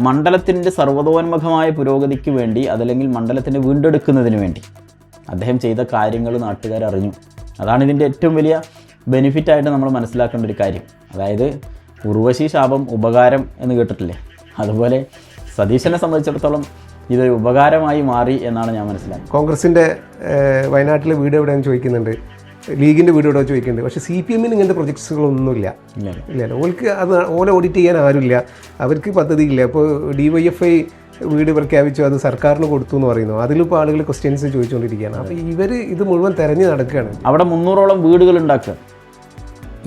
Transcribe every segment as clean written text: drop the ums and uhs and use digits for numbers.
മണ്ഡലത്തിൻ്റെ സർവ്വതോന്മുഖമായ പുരോഗതിക്ക് വേണ്ടി അതല്ലെങ്കിൽ മണ്ഡലത്തിൻ്റെ വീണ്ടെടുക്കുന്നതിന് വേണ്ടി അദ്ദേഹം ചെയ്ത കാര്യങ്ങൾ നാട്ടുകാർ അറിഞ്ഞു. അതാണ് ഇതിൻ്റെ ഏറ്റവും വലിയ ബെനിഫിറ്റായിട്ട് നമ്മൾ മനസ്സിലാക്കേണ്ട ഒരു കാര്യം. അതായത് ഉർവശി ശാപം ഉപകാരം എന്ന് കേട്ടിട്ടില്ലേ? അതുപോലെ സതീശനെ സംബന്ധിച്ചിടത്തോളം ഇതൊരു ഉപകാരമായി മാറി എന്നാണ് ഞാൻ മനസ്സിലാക്കുന്നത്. കോൺഗ്രസിൻ്റെ വയനാട്ടിലെ വീട് എവിടെയെന്ന് ചോദിക്കുന്നുണ്ട്, ലീഗിൻ്റെ വീട് എവിടെ ചോദിക്കുന്നുണ്ട്. പക്ഷേ CPM ഇങ്ങനത്തെ പ്രൊജക്ട്സുകളൊന്നുമില്ല. ഇല്ലല്ലോ, ഓൾക്ക് അത് ഓലെ ഓഡിറ്റ് ചെയ്യാൻ ആരുമില്ല, അവർക്ക് പദ്ധതിയില്ല. ഇപ്പോൾ DYFI വീട് പ്രഖ്യാപിച്ചു, അത് സർക്കാരിന് കൊടുത്തു എന്ന് പറയുന്നു. അതിലിപ്പോൾ ആളുകൾ ക്വസ്റ്റ്യൻസ് ചോദിച്ചുകൊണ്ടിരിക്കുകയാണ്. അപ്പോൾ ഇവർ ഇത് മുഴുവൻ തെരഞ്ഞു നടക്കുകയാണ്. അവിടെ 300ഓളം വീടുകൾ ഉണ്ടാക്കുക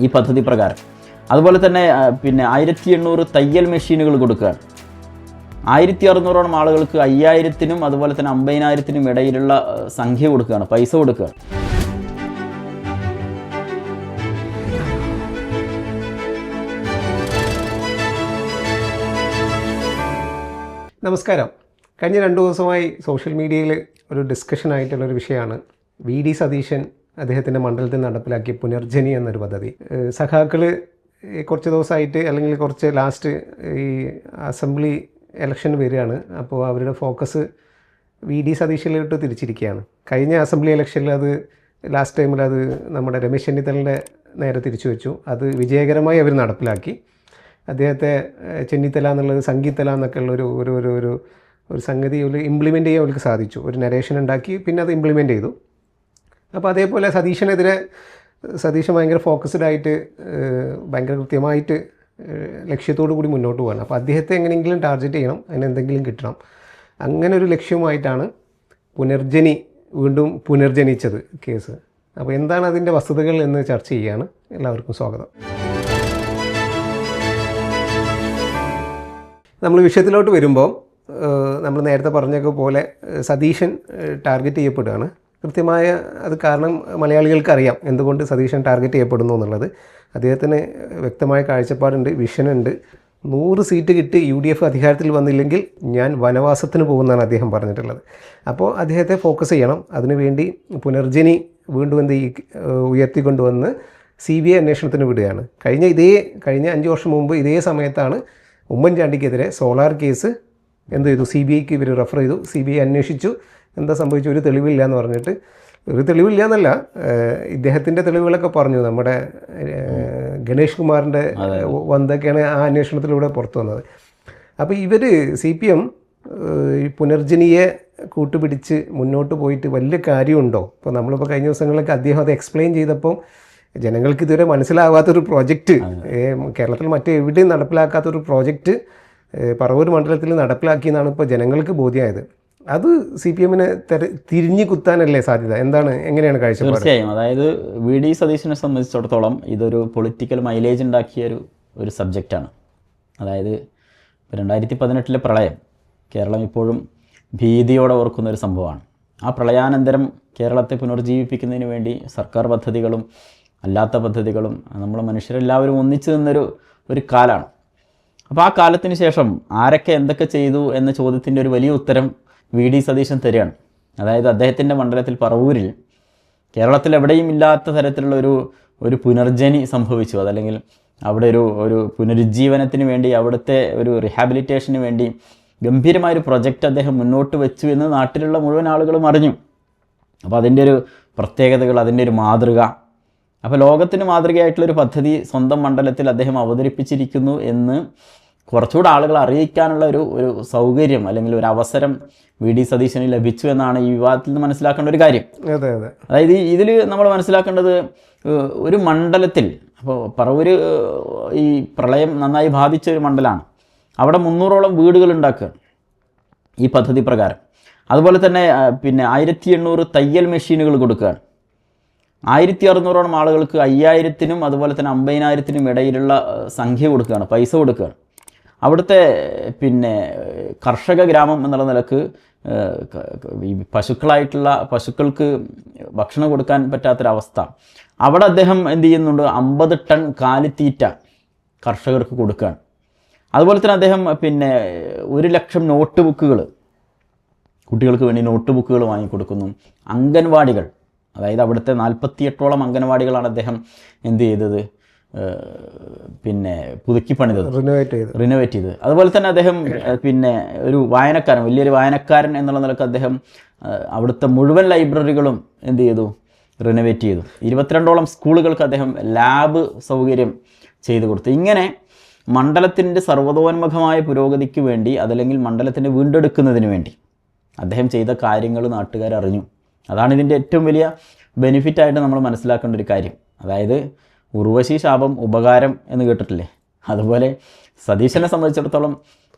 ഈ പദ്ധതി പ്രകാരം. അതുപോലെ തന്നെ 1800 തയ്യൽ മെഷീനുകൾ കൊടുക്കുകയാണ്. 1600ഓളം ആളുകൾക്ക് 5000-നും അതുപോലെ തന്നെ 50,000-നും ഇടയിലുള്ള സംഖ്യ കൊടുക്കുകയാണ്, പൈസ കൊടുക്കുകയാണ്. നമസ്കാരം. കഴിഞ്ഞ 2 ദിവസമായി സോഷ്യൽ മീഡിയയിൽ ഒരു ഡിസ്കഷനായിട്ടുള്ളൊരു വിഷയമാണ് VD സതീശൻ അദ്ദേഹത്തിൻ്റെ മണ്ഡലത്തിൽ നടപ്പിലാക്കിയ പുനർജനി എന്നൊരു പദ്ധതി. സഖാക്കൾ കുറച്ച് ദിവസമായിട്ട് അല്ലെങ്കിൽ കുറച്ച് ലാസ്റ്റ് ഈ അസംബ്ലി ഇലക്ഷൻ വരികയാണ്. അപ്പോൾ അവരുടെ ഫോക്കസ് VD സതീശനിലോട്ട് തിരിച്ചിരിക്കുകയാണ്. കഴിഞ്ഞ അസംബ്ലി ഇലക്ഷനിൽ അത് ലാസ്റ്റ് ടൈമിൽ അത് നമ്മുടെ രമേശ് ചെന്നിത്തലിൻ്റെ നേരെ തിരിച്ചു വെച്ചു. അത് വിജയകരമായി അവർ നടപ്പിലാക്കി. അദ്ദേഹത്തെ ചെന്നിത്തല എന്നുള്ളത് സംഗീത്തല എന്നൊക്കെ ഉള്ള ഒരു സംഗതി ഒരു ഇംപ്ലിമെൻ്റ് ചെയ്യാൻ അവർക്ക് സാധിച്ചു. ഒരു നരേഷൻ ഉണ്ടാക്കി, പിന്നെ അത് ഇംപ്ലിമെൻ്റ് ചെയ്തു. അപ്പോൾ അതേപോലെ സതീശൻ ഭയങ്കര ഫോക്കസ്ഡ് ആയിട്ട് ഭയങ്കര കൃത്യമായിട്ട് ലക്ഷ്യത്തോടു കൂടി മുന്നോട്ട് പോകണം. അപ്പോൾ അദ്ദേഹത്തെ എങ്ങനെയെങ്കിലും ടാർഗറ്റ് ചെയ്യണം, അതിന് എന്തെങ്കിലും കിട്ടണം. അങ്ങനെ ഒരു ലക്ഷ്യവുമായിട്ടാണ് വീണ്ടും പുനർജനിച്ചത് കേസ്. അപ്പോൾ എന്താണ് അതിൻ്റെ വസ്തുതകൾ എന്ന് ചർച്ച ചെയ്യുകയാണ്. എല്ലാവർക്കും സ്വാഗതം. നമ്മൾ വിഷയത്തിലോട്ട് വരുമ്പോൾ നമ്മൾ നേരത്തെ പറഞ്ഞൊക്കെ പോലെ സതീശൻ ടാർഗറ്റ് ചെയ്യപ്പെടുകയാണ്. കൃത്യമായ അത് കാരണം മലയാളികൾക്ക് അറിയാം എന്തുകൊണ്ട് സതീശൻ ടാർഗറ്റ് ചെയ്യപ്പെടുന്നു എന്നുള്ളത്. അദ്ദേഹത്തിന് വ്യക്തമായ കാഴ്ചപ്പാടുണ്ട്, വിഷനുണ്ട്. 100 സീറ്റ് കിട്ടി UDF അധികാരത്തിൽ വന്നില്ലെങ്കിൽ ഞാൻ വനവാസത്തിന് പോകുമെന്നാണ് അദ്ദേഹം പറഞ്ഞിട്ടുള്ളത്. അപ്പോൾ അദ്ദേഹത്തെ ഫോക്കസ് ചെയ്യണം. അതിനുവേണ്ടി പുനർജനി വീണ്ടും ഉയർത്തിക്കൊണ്ടുവന്ന് CBI അന്വേഷണത്തിന് വിടുകയാണ്. കഴിഞ്ഞ 5 വർഷം മുമ്പ് ഇതേ സമയത്താണ് ഉമ്മൻചാണ്ടിക്കെതിരെ സോളാർ കേസ് എന്ത് ചെയ്തു, CBIക്ക് ഇവർ റെഫർ ചെയ്തു. CBI അന്വേഷിച്ചു, എന്താ സംഭവിച്ചു, ഒരു തെളിവില്ല എന്ന് പറഞ്ഞിട്ട്. ഒരു തെളിവില്ല എന്നല്ല, ഇദ്ദേഹത്തിൻ്റെ തെളിവുകളൊക്കെ പറഞ്ഞു. നമ്മുടെ ഗണേഷ് കുമാറിൻ്റെ വന്തൊക്കെയാണ് ആ അന്വേഷണത്തിലൂടെ പുറത്തു വന്നത്. അപ്പോൾ ഇവർ CPM ഈ പുനർജനിയെ കൂട്ടുപിടിച്ച് മുന്നോട്ട് പോയിട്ട് വലിയ കാര്യമുണ്ടോ? ഇപ്പോൾ നമ്മളിപ്പോൾ കഴിഞ്ഞ ദിവസങ്ങളിലൊക്കെ അദ്ദേഹം അത് എക്സ്പ്ലെയിൻ ചെയ്തപ്പോൾ ജനങ്ങൾക്ക് ഇതുവരെ മനസ്സിലാവാത്തൊരു പ്രോജക്റ്റ്, കേരളത്തിൽ മറ്റെവിടെയും നടപ്പിലാക്കാത്തൊരു പ്രോജക്റ്റ് പറവൂർ മണ്ഡലത്തിൽ നടപ്പിലാക്കിയെന്നാണ് ഇപ്പോൾ ജനങ്ങൾക്ക് ബോധ്യമായത്. അത് CPMനെ തിരിഞ്ഞു കുത്താനല്ലേ സാധ്യത? എങ്ങനെയാണ് കാഴ്ചപ്പാട്? തീർച്ചയായും. അതായത് VD സതീശനെ സംബന്ധിച്ചിടത്തോളം ഇതൊരു പൊളിറ്റിക്കൽ മൈലേജ് ഉണ്ടാക്കിയ ഒരു സബ്ജക്റ്റാണ്. അതായത് 2018 പ്രളയം കേരളം ഇപ്പോഴും ഭീതിയോടെ ഓർക്കുന്ന ഒരു സംഭവമാണ്. ആ പ്രളയാനന്തരം കേരളത്തെ പുനർജീവിപ്പിക്കുന്നതിന് വേണ്ടി സർക്കാർ പദ്ധതികളും അല്ലാത്ത പദ്ധതികളും നമ്മൾ മനുഷ്യരെല്ലാവരും ഒന്നിച്ചു നിന്നൊരു കാലമാണ്. അപ്പോൾ ആ കാലത്തിന് ശേഷം ആരൊക്കെ എന്തൊക്കെ ചെയ്തു എന്ന ചോദ്യത്തിൻ്റെ ഒരു വലിയ ഉത്തരം VD സതീശൻ തരികയാണ്. അതായത് അദ്ദേഹത്തിൻ്റെ മണ്ഡലത്തിൽ പറവൂരിൽ കേരളത്തിൽ എവിടെയും ഇല്ലാത്ത തരത്തിലുള്ള ഒരു പുനർജനി സംഭവിച്ചു. അതല്ലെങ്കിൽ അവിടെ ഒരു പുനരുജ്ജീവനത്തിന് വേണ്ടി, അവിടുത്തെ ഒരു റിഹാബിലിറ്റേഷന് വേണ്ടി ഗംഭീരമായൊരു പ്രൊജക്റ്റ് അദ്ദേഹം മുന്നോട്ട് വെച്ചു എന്ന് നാട്ടിലുള്ള മുഴുവൻ ആളുകളും അറിഞ്ഞു. അപ്പോൾ അതിൻ്റെ ഒരു പ്രത്യേകതകൾ, അതിൻ്റെ ഒരു മാതൃക, അപ്പോൾ ലോകത്തിന് മാതൃകയായിട്ടുള്ളൊരു പദ്ധതി സ്വന്തം മണ്ഡലത്തിൽ അദ്ദേഹം അവതരിപ്പിച്ചിരിക്കുന്നു എന്ന് കുറച്ചുകൂടെ ആളുകൾ അറിയിക്കാനുള്ള ഒരു സൗകര്യം അല്ലെങ്കിൽ ഒരു അവസരം VD സതീശന് ലഭിച്ചു എന്നാണ് ഈ വിവാദത്തിൽ നിന്ന് മനസ്സിലാക്കേണ്ട ഒരു കാര്യം. അതായത് ഇതിൽ നമ്മൾ മനസ്സിലാക്കേണ്ടത് ഒരു മണ്ഡലത്തിൽ, അപ്പോൾ പറവൂര് ഈ പ്രളയം നന്നായി ബാധിച്ച ഒരു മണ്ഡലമാണ്. അവിടെ 300ഓളം വീടുകൾ ഉണ്ടാക്കുക ഈ പദ്ധതി പ്രകാരം. അതുപോലെ തന്നെ 1800 തയ്യൽ മെഷീനുകൾ കൊടുക്കുകയാണ്. 1600ഓളം ആളുകൾക്ക് 5000-നും അതുപോലെ തന്നെ 50,000-നും ഇടയിലുള്ള സംഖ്യ കൊടുക്കുകയാണ്, പൈസ കൊടുക്കുകയാണ്. അവിടുത്തെ കർഷക ഗ്രാമം എന്നുള്ള നിലക്ക് ഈ പശുക്കൾക്ക് ഭക്ഷണം കൊടുക്കാൻ പറ്റാത്തൊരവസ്ഥ. അവിടെ അദ്ദേഹം എന്ത് ചെയ്യുന്നുണ്ട്, 50 ടൺ കാലിത്തീറ്റ കർഷകർക്ക് കൊടുക്കുകയാണ്. അതുപോലെ തന്നെ അദ്ദേഹം 1,00,000 നോട്ട് ബുക്കുകൾ, കുട്ടികൾക്ക് വേണ്ടി നോട്ട് ബുക്കുകൾ വാങ്ങിക്കൊടുക്കുന്നു. അംഗൻവാടികൾ, അതായത് അവിടുത്തെ 48ഓളം അംഗൻവാടികളാണ് അദ്ദേഹം എന്ത് ചെയ്തത്, പിന്നെ പുതുക്കി പണിതത്, റിനോവേറ്റ് ചെയ്തത്. അതുപോലെ തന്നെ അദ്ദേഹം പിന്നെ ഒരു വായനക്കാരൻ, വലിയൊരു വായനക്കാരൻ എന്നുള്ള നിലക്ക് അദ്ദേഹം അവിടുത്തെ മുഴുവൻ ലൈബ്രറികളും എന്ത് ചെയ്തു, റിനോവേറ്റ് ചെയ്തു. 22ഓളം സ്കൂളുകൾക്ക് അദ്ദേഹം ലാബ് സൗകര്യം ചെയ്തു കൊടുത്തു. ഇങ്ങനെ മണ്ഡലത്തിൻ്റെ സർവ്വതോന്മുഖമായ പുരോഗതിക്ക് വേണ്ടി, അതല്ലെങ്കിൽ മണ്ഡലത്തിൻ്റെ വീണ്ടെടുക്കുന്നതിന് വേണ്ടി അദ്ദേഹം ചെയ്ത കാര്യങ്ങൾ നാട്ടുകാരറിഞ്ഞു. അതാണ് ഇതിൻ്റെ ഏറ്റവും വലിയ ബെനിഫിറ്റായിട്ട് നമ്മൾ മനസ്സിലാക്കേണ്ട ഒരു കാര്യം. അതായത് ഉർവശി ശാപം ഉപകാരം എന്ന് കേട്ടിട്ടില്ലേ, അതുപോലെ സതീശനെ സംബന്ധിച്ചിടത്തോളം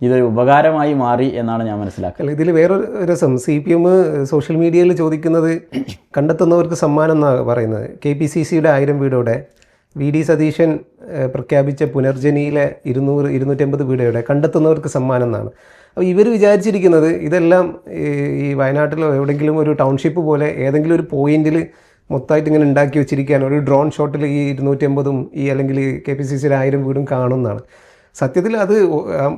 ഇതൊരു ഉപകാരമായി മാറി എന്നാണ് ഞാൻ മനസ്സിലാക്കുന്നത്. ഇതിൽ വേറൊരു രസം, CPM സോഷ്യൽ മീഡിയയിൽ ചോദിക്കുന്നത് കണ്ടെത്തുന്നവർക്ക് സമ്മാനം എന്നാണ് പറയുന്നത്. KPCCയുടെ 1000 വീടോടെ, VD സതീശൻ പ്രഖ്യാപിച്ച പുനർജനിയിലെ 200-250 വീടോടെ കണ്ടെത്തുന്നവർക്ക് സമ്മാനം എന്നാണ്. അപ്പോൾ ഇവർ വിചാരിച്ചിരിക്കുന്നത് ഇതെല്ലാം ഈ വയനാട്ടിലോ എവിടെയെങ്കിലും ഒരു ടൗൺഷിപ്പ് പോലെ ഏതെങ്കിലും ഒരു പോയിന്റിൽ മൊത്തമായിട്ട് ഇങ്ങനെ ഉണ്ടാക്കി വെച്ചിരിക്കുകയാണ്. ഒരു ഡ്രോൺ ഷോട്ടിൽ ഈ 250ഉം ഈ അല്ലെങ്കിൽ KPCCയുടെ 1000 വീടും കാണുന്നതാണ്. സത്യത്തിൽ അത്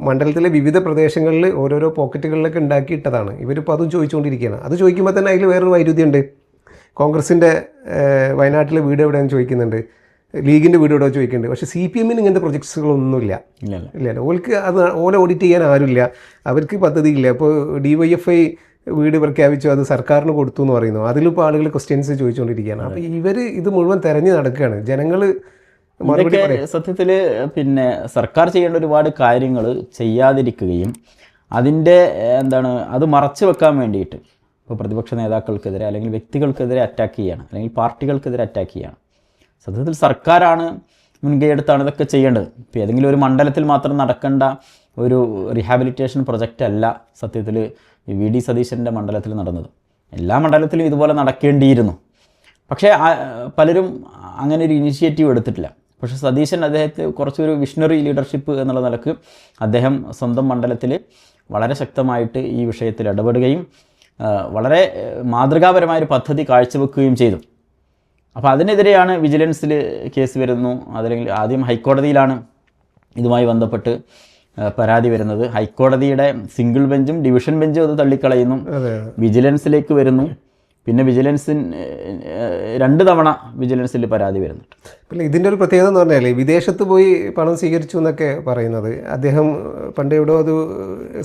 മണ്ഡലത്തിലെ വിവിധ പ്രദേശങ്ങളിൽ ഓരോരോ പോക്കറ്റുകളിലൊക്കെ ഉണ്ടാക്കിയിട്ടതാണ്. ഇവരിപ്പോൾ അതും ചോദിച്ചുകൊണ്ടിരിക്കുകയാണ്. അത് ചോദിക്കുമ്പോൾ തന്നെ അതിൽ വേറൊരു വൈരുദ്ധ്യമുണ്ട്. കോൺഗ്രസിൻ്റെ വയനാട്ടിലെ വീട് എവിടെയാണെന്ന് ചോദിക്കുന്നുണ്ട്, ലീഗിൻ്റെ വീട് എവിടെ ചോദിക്കുന്നുണ്ട്. പക്ഷേ CPMന് ഇങ്ങനത്തെ പ്രൊജക്ട്സുകളൊന്നുമില്ല. ഇല്ല, ഓൾക്ക് അത് ഓലെ ഓഡിറ്റ് ചെയ്യാൻ ആരുമില്ല, അവർക്ക് പദ്ധതിയില്ല. ഇപ്പോൾ DYFI വീട് പ്രഖ്യാപിച്ചു, അത് സർക്കാരിന് കൊടുത്തു എന്ന് പറയുന്നു. അതിലിപ്പോൾ ആളുകൾ ക്വസ്റ്റ്യൻസ് ചോദിച്ചുകൊണ്ടിരിക്കുകയാണ്. അപ്പോൾ ഇവർ ഇത് മുഴുവൻ തെരഞ്ഞു നടക്കുകയാണ്. ജനങ്ങൾ സത്യത്തിൽ പിന്നെ സർക്കാർ ചെയ്യേണ്ട ഒരുപാട് കാര്യങ്ങൾ ചെയ്യാതിരിക്കുകയും അതിൻ്റെ അത് മറച്ചു വെക്കാൻ വേണ്ടിയിട്ട് ഇപ്പോൾ പ്രതിപക്ഷ നേതാക്കൾക്കെതിരെ അല്ലെങ്കിൽ വ്യക്തികൾക്കെതിരെ അറ്റാക്ക് ചെയ്യുകയാണ്, അല്ലെങ്കിൽ പാർട്ടികൾക്കെതിരെ അറ്റാക്ക് ചെയ്യുകയാണ്. സത്യത്തിൽ സർക്കാരാണ് മുൻകൈ എടുത്താണ് ഇതൊക്കെ ചെയ്യേണ്ടത്. ഇപ്പോൾ ഏതെങ്കിലും ഒരു മണ്ഡലത്തിൽ മാത്രം നടക്കേണ്ട ഒരു റീഹാബിലിറ്റേഷൻ പ്രൊജക്റ്റ് അല്ല സത്യത്തിൽ VD സതീശൻ്റെ മണ്ഡലത്തിൽ നടന്നത്. എല്ലാ മണ്ഡലത്തിലും ഇതുപോലെ നടക്കേണ്ടിയിരുന്നു. പക്ഷേ പലരും അങ്ങനെ ഒരു ഇനിഷ്യേറ്റീവ് എടുത്തിട്ടില്ല. പക്ഷേ സതീശൻ അദ്ദേഹത്തെ കുറച്ചൊരു വിഷണറി ലീഡർഷിപ്പ് എന്നുള്ള നിലക്ക് അദ്ദേഹം സ്വന്തം മണ്ഡലത്തിൽ വളരെ ശക്തമായിട്ട് ഈ വിഷയത്തിൽ ഇടപെടുകയും വളരെ മാതൃകാപരമായൊരു പദ്ധതി കാഴ്ചവെക്കുകയും ചെയ്തു. അപ്പോൾ അതിനെതിരെയാണ് വിജിലൻസിൽ കേസ് വരുന്നു. അതല്ലെങ്കിൽ ആദ്യം ഹൈക്കോടതിയിലാണ് ഇതുമായി ബന്ധപ്പെട്ട് പരാതി വരുന്നത്. ഹൈക്കോടതിയുടെ സിംഗിൾ ബെഞ്ചും ഡിവിഷൻ ബെഞ്ചും അത് തള്ളിക്കളയുന്നു. വിജിലൻസിലേക്ക് വരുന്നു. പിന്നെ വിജിലൻസിന് 2 തവണ വിജിലൻസിൽ പരാതി വരുന്നുണ്ട്. പിന്നെ ഇതിൻ്റെ ഒരു പ്രത്യേകത എന്ന് പറഞ്ഞാൽ വിദേശത്ത് പോയി പണം സ്വീകരിച്ചു എന്നൊക്കെ പറയുന്നത്, അദ്ദേഹം പണ്ട് എവിടെയോ അത്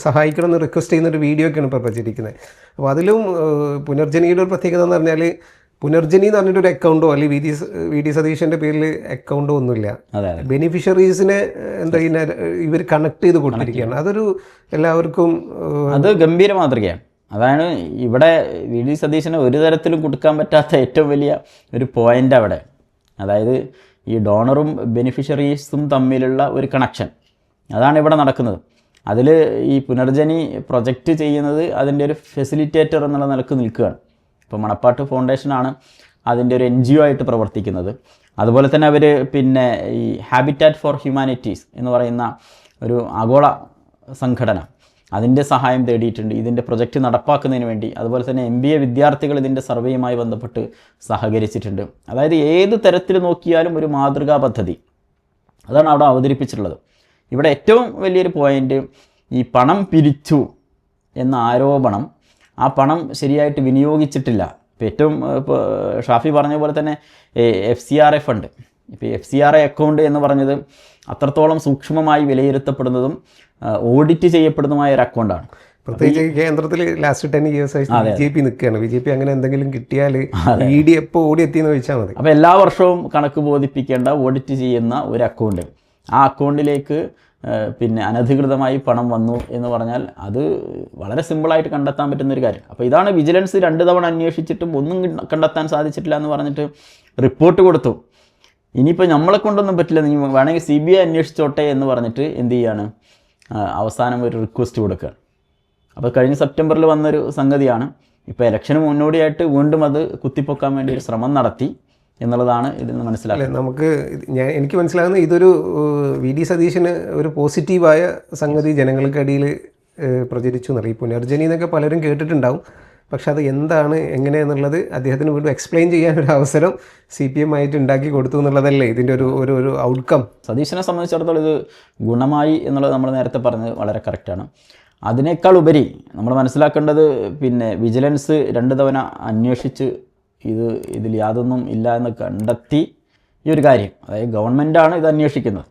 സഹായിക്കണമെന്ന് റിക്വസ്റ്റ് ചെയ്യുന്നൊരു വീഡിയോ ഒക്കെയാണ് ഇപ്പോൾ പ്രചരിക്കുന്നത്. അപ്പോൾ അതിലും പുനർജനിയുടെ ഒരു പ്രത്യേകത എന്ന് പറഞ്ഞാൽ പുനർജനി എന്ന് പറഞ്ഞിട്ടൊരു അക്കൗണ്ടോ അല്ലെങ്കിൽ VD സതീശൻ്റെ പേരിൽ അക്കൗണ്ടോ ഒന്നുമില്ല. ബെനിഫിഷ്യറീസിനെ ഇവർ കണക്ട് ചെയ്ത് കൊടുത്തിരിക്കുകയാണ്. അതൊരു എല്ലാവർക്കും അത് ഗംഭീര മാതൃകയാണ്. അതാണ് ഇവിടെ VD സതീശന് ഒരു തരത്തിലും കൊടുക്കാൻ പറ്റാത്ത ഏറ്റവും വലിയ ഒരു പോയിൻ്റ് അവിടെ. അതായത് ഈ ഡോണറും ബെനിഫിഷ്യറീസും തമ്മിലുള്ള ഒരു കണക്ഷൻ, അതാണ് ഇവിടെ നടക്കുന്നത്. അതിൽ ഈ പുനർജനി പ്രൊജക്റ്റ് ചെയ്യുന്നത് അതിൻ്റെ ഒരു ഫെസിലിറ്റേറ്റർ എന്നുള്ള നിലക്ക് നിൽക്കുകയാണ്. ഇപ്പോൾ മണപ്പാട്ട് ഫൗണ്ടേഷനാണ് അതിൻ്റെ ഒരു NGO ആയിട്ട് പ്രവർത്തിക്കുന്നത്. അതുപോലെ തന്നെ അവർ പിന്നെ ഈ ഹാബിറ്റാറ്റ് ഫോർ ഹ്യൂമാനിറ്റീസ് എന്ന് പറയുന്ന ഒരു ആഗോള സംഘടന, അതിൻ്റെ സഹായം തേടിയിട്ടുണ്ട് ഇതിൻ്റെ പ്രൊജക്റ്റ് നടപ്പാക്കുന്നതിന് വേണ്ടി. അതുപോലെ തന്നെ MBA വിദ്യാർത്ഥികൾ ഇതിൻ്റെ സർവേയുമായി ബന്ധപ്പെട്ട് സഹകരിച്ചിട്ടുണ്ട്. അതായത് ഏത് തരത്തിൽ നോക്കിയാലും ഒരു മാതൃകാ പദ്ധതി അതാണ് അവിടെ അവതരിപ്പിച്ചിട്ടുള്ളത്. ഇവിടെ ഏറ്റവും വലിയൊരു പോയിൻ്റ്, ഈ പണം പിരിച്ചു എന്ന ആരോപണം, ആ പണം ശരിയായിട്ട് വിനിയോഗിച്ചിട്ടില്ല. ഇപ്പോൾ ഏറ്റവും ഇപ്പോൾ ഷാഫി പറഞ്ഞ പോലെ തന്നെ FCRA ഫണ്ട്, ഇപ്പോൾ FCRA അക്കൗണ്ട് എന്ന് പറഞ്ഞത് അത്രത്തോളം സൂക്ഷ്മമായി വിലയിരുത്തപ്പെടുന്നതും ഓഡിറ്റ് ചെയ്യപ്പെടുന്നതുമായ ഒരു അക്കൗണ്ടാണ്. പ്രത്യേകിച്ച് കേന്ദ്രത്തിൽ ലാസ്റ്റ് 10 years ആയി BJP നിൽക്കുകയാണ്. BJP അങ്ങനെ എന്തെങ്കിലും കിട്ടിയാൽ ED എപ്പോൾ ഓടി എത്തിയെന്ന് ചോദിച്ചാൽ മതി. അപ്പോൾ എല്ലാ വർഷവും കണക്ക് ബോധിപ്പിക്കേണ്ട, ഓഡിറ്റ് ചെയ്യുന്ന ഒരു അക്കൗണ്ട്, ആ അക്കൗണ്ടിലേക്ക് പിന്നെ അനധികൃതമായി പണം വന്നു എന്ന് പറഞ്ഞാൽ അത് വളരെ സിമ്പിളായിട്ട് കണ്ടെത്താൻ പറ്റുന്നൊരു കാര്യം. അപ്പോൾ ഇതാണ് വിജിലൻസ് 2 തവണ അന്വേഷിച്ചിട്ടും ഒന്നും കണ്ടെത്താൻ സാധിച്ചിട്ടില്ല എന്ന് പറഞ്ഞിട്ട് റിപ്പോർട്ട് കൊടുത്തു. ഇനിയിപ്പോൾ നമ്മളെ കൊണ്ടൊന്നും പറ്റില്ല, നീ വേണമെങ്കിൽ CBI അന്വേഷിച്ചോട്ടെ എന്ന് പറഞ്ഞിട്ട് എന്ത് ചെയ്യാണ്, അവസാനം ഒരു റിക്വസ്റ്റ് കൊടുക്കുകയാണ്. അപ്പോൾ കഴിഞ്ഞ സെപ്റ്റംബറിൽ വന്നൊരു സംഗതിയാണ്. ഇപ്പോൾ ഇലക്ഷന് മുന്നോടിയായിട്ട് വീണ്ടും അത് കുത്തിപ്പൊക്കാൻ വേണ്ടി ഒരു ശ്രമം നടത്തി എന്നുള്ളതാണ് ഇതിൽ നിന്ന് മനസ്സിലാക്കുന്നത്. നമുക്ക് എനിക്ക് മനസ്സിലാകുന്നത് ഇതൊരു VD സതീശന് ഒരു പോസിറ്റീവായ സംഗതി ജനങ്ങൾക്കിടയിൽ പ്രചരിച്ചു എന്നറിയാം. ഈ പുനർജനി എന്നൊക്കെ പലരും കേട്ടിട്ടുണ്ടാവും. പക്ഷെ അത് എന്താണ് എങ്ങനെയെന്നുള്ളത് അദ്ദേഹത്തിന് വീണ്ടും എക്സ്പ്ലെയിൻ ചെയ്യാൻ ഒരു അവസരം CPM ആയിട്ട് ഉണ്ടാക്കി കൊടുത്തു എന്നുള്ളതല്ലേ ഇതിൻ്റെ ഒരു ഔട്ട്കം. സതീശനെ സംബന്ധിച്ചിടത്തോളം ഇത് ഗുണമായി എന്നുള്ളത് നമ്മൾ നേരത്തെ പറഞ്ഞത് വളരെ കറക്റ്റാണ്. അതിനേക്കാൾ ഉപരി നമ്മൾ മനസ്സിലാക്കേണ്ടത് പിന്നെ വിജിലൻസ് 2 തവണ അന്വേഷിച്ച് ഇതിൽ യാതൊന്നും ഇല്ല എന്ന് കണ്ടെത്തി ഈ ഒരു കാര്യം. അതായത് ഗവൺമെൻറ്റാണ് ഇത് അന്വേഷിക്കുന്നത്.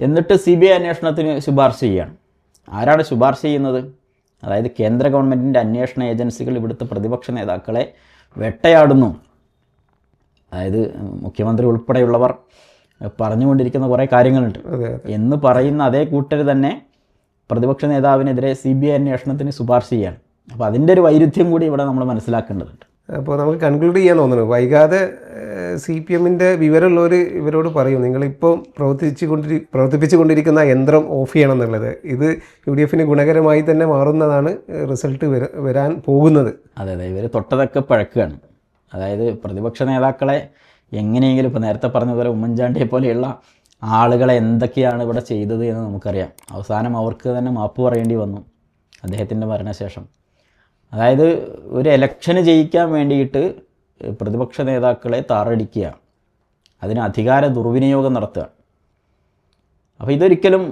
എന്നിട്ട് CBI അന്വേഷണത്തിന് ശുപാർശ ചെയ്യുകയാണ്. ആരാണ് ശുപാർശ ചെയ്യുന്നത്? അതായത് കേന്ദ്ര ഗവൺമെൻറ്റിൻ്റെ അന്വേഷണ ഏജൻസികൾ ഇവിടുത്തെ പ്രതിപക്ഷ നേതാക്കളെ വേട്ടയാടുന്നു. അതായത് മുഖ്യമന്ത്രി ഉൾപ്പെടെയുള്ളവർ പറഞ്ഞുകൊണ്ടിരിക്കുന്ന കുറേ കാര്യങ്ങളുണ്ട് എന്ന് പറയുന്ന അതേ കൂട്ടർ തന്നെ പ്രതിപക്ഷ നേതാവിനെതിരെ CBI അന്വേഷണത്തിന് ശുപാർശ ചെയ്യാണ്. അപ്പോൾ അതിൻ്റെ ഒരു വൈരുദ്ധ്യം കൂടി ഇവിടെ നമ്മൾ മനസ്സിലാക്കേണ്ടതുണ്ട്. അപ്പോൾ നമുക്ക് കൺക്ലൂഡ് ചെയ്യാൻ തോന്നുന്നു, വൈകാതെ CPM-ൻ്റെ വിവരമുള്ളവർ ഇവരോട് പറയും, നിങ്ങളിപ്പോൾ പ്രവർത്തിപ്പിച്ചുകൊണ്ടിരിക്കുന്ന യന്ത്രം ഓഫ് ചെയ്യണം എന്നുള്ളത്. ഇത് UDF-ന് ഗുണകരമായി തന്നെ മാറുന്നതാണ് റിസൾട്ട് വരാൻ പോകുന്നത്. അതെ, ഇവർ തൊട്ടതൊക്കെ പഴക്കുകയാണ്. അതായത് പ്രതിപക്ഷ നേതാക്കളെ എങ്ങനെയെങ്കിലും, ഇപ്പോൾ നേരത്തെ പറഞ്ഞതുപോലെ ഉമ്മൻചാണ്ടിയെ പോലെയുള്ള ആളുകളെ എന്തൊക്കെയാണ് ഇവിടെ ചെയ്തത് എന്ന് നമുക്കറിയാം. അവസാനം അവർക്ക് തന്നെ മാപ്പ് പറയേണ്ടി വന്നു അദ്ദേഹത്തിൻ്റെ മരണശേഷം. അതായത് ഒരു ഇലക്ഷന് ജയിക്കാൻ വേണ്ടിയിട്ട് പ്രതിപക്ഷ നേതാക്കളെ താറടിക്കുക, അതിന് അധികാര ദുർവിനിയോഗം നടത്തുക. അപ്പോൾ ഇതൊരിക്കലും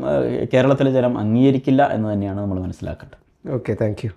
കേരളത്തിലെ ജനം അംഗീകരിക്കില്ല എന്ന് തന്നെയാണ് നമ്മൾ മനസ്സിലാക്കേണ്ടത്. Okay, thank you.